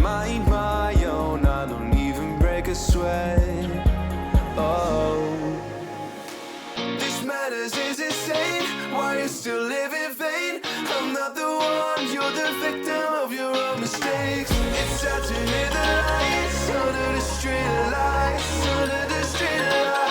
mind my own, I don't even break a sweat. Oh, this madness is insane. Why you still live in vain? I'm not the one, you're the victim of your own mistakes. It's time to hit the lights, under the street lights, under the street lights.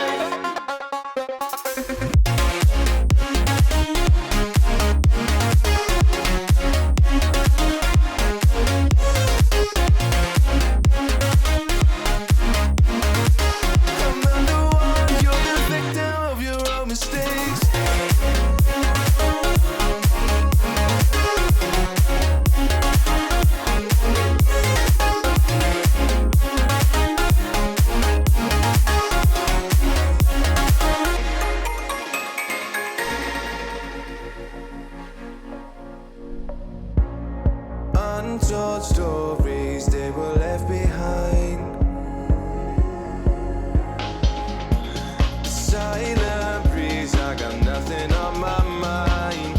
Untold stories, they were left behind. The silent breeze, I got nothing on my mind.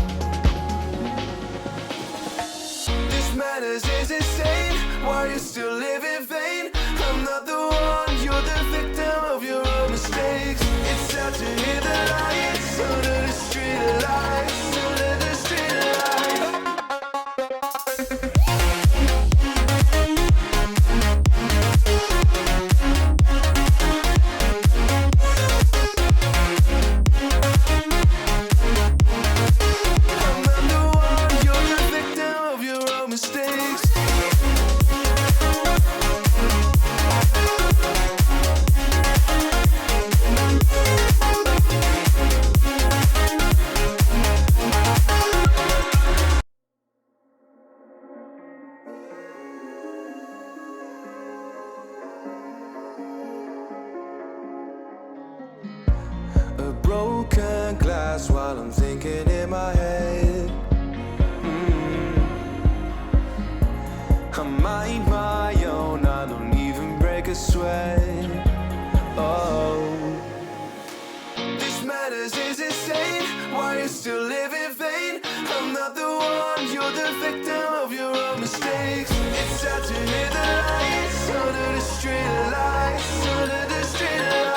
This madness is insane. Why you still live in vain? I'm not the one, you're the victim of your own mistakes. It's time to hit the lights, under the street lights, under the street lights. A broken glass while I'm thinking in my head. I mind my own, I don't even break a sweat. Oh, this madness is insane. Why you still live in vain? I'm not the one, you're the victim of your own mistakes. It's time to hit the lights, under the street lights, under the street lights.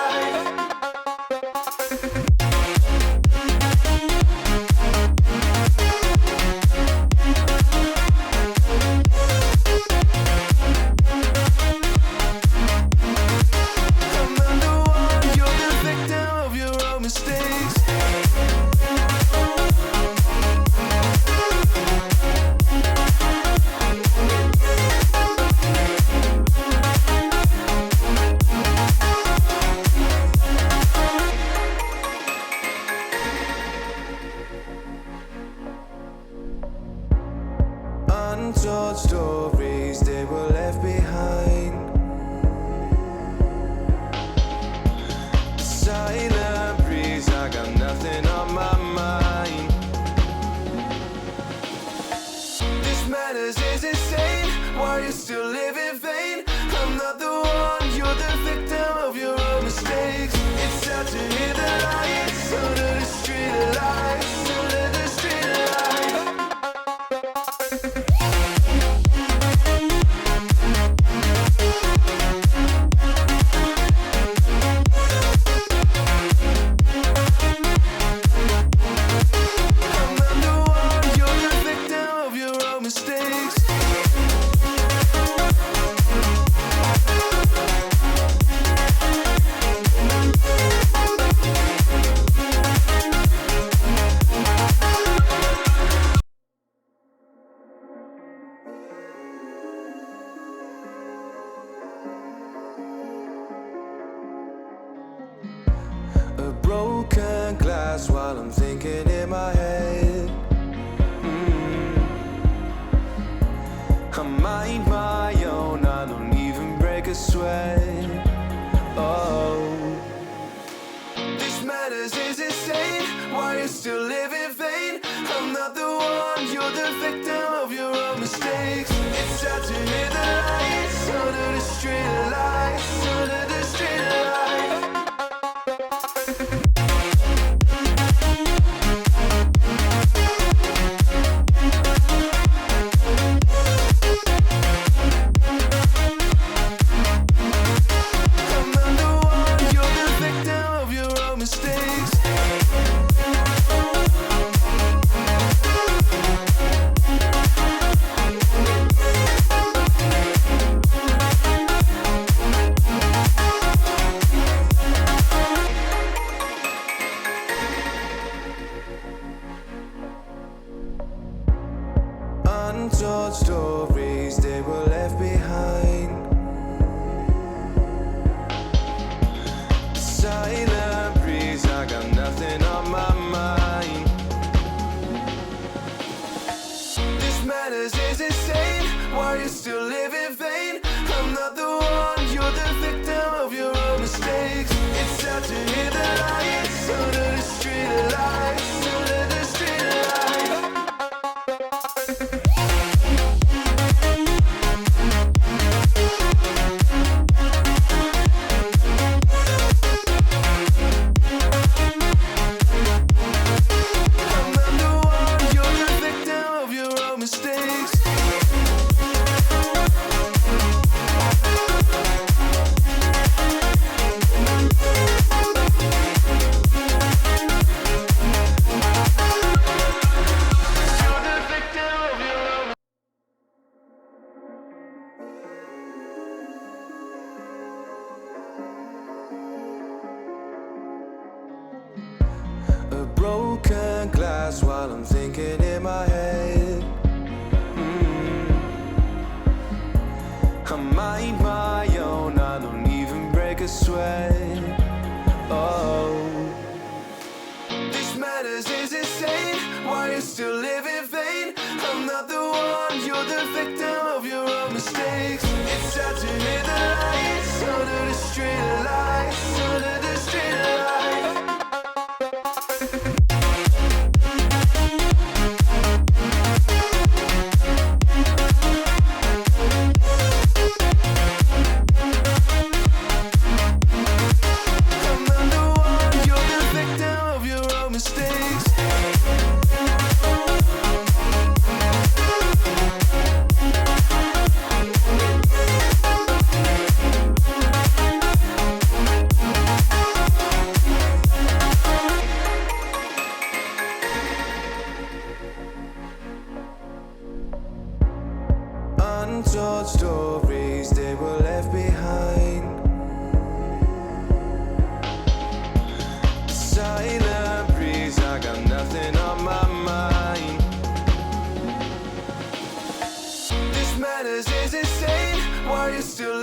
Untold stories, they were left behind. The silent breeze, I got nothing on my mind. This madness is insane. Why you still live in vain? I'm not the one, you're the victim of your own mistakes. It's time to hit the lights, under the street lights, under the street lights. A broken glass while I'm thinking in my head. I mind my own, I don't even break a sweat. Oh, this madness is insane. Why you still live in vain? I'm not the one, you're the victim of your own mistakes. It's time to hit the lights, under the street lights, under the street lights. Untold stories, they were left behind. Silent breeze, I got nothing on my mind. This madness is insane. Why you still live in vain? I'm not the one, you're the victim of your own mistakes. It's time to hear the lights under the street lights, under the street lights. A broken glass while I'm thinking in my head. I mind my own, I don't even break a sweat. Oh, this madness is insane. Why you still live in vain? I'm not the one, you're the victim of your own mistakes. It's time to hear the lights under the street lights, under the street lights. Untold stories, they were left behind. Silent breeze, I got nothing on my mind. This madness is insane. Why you still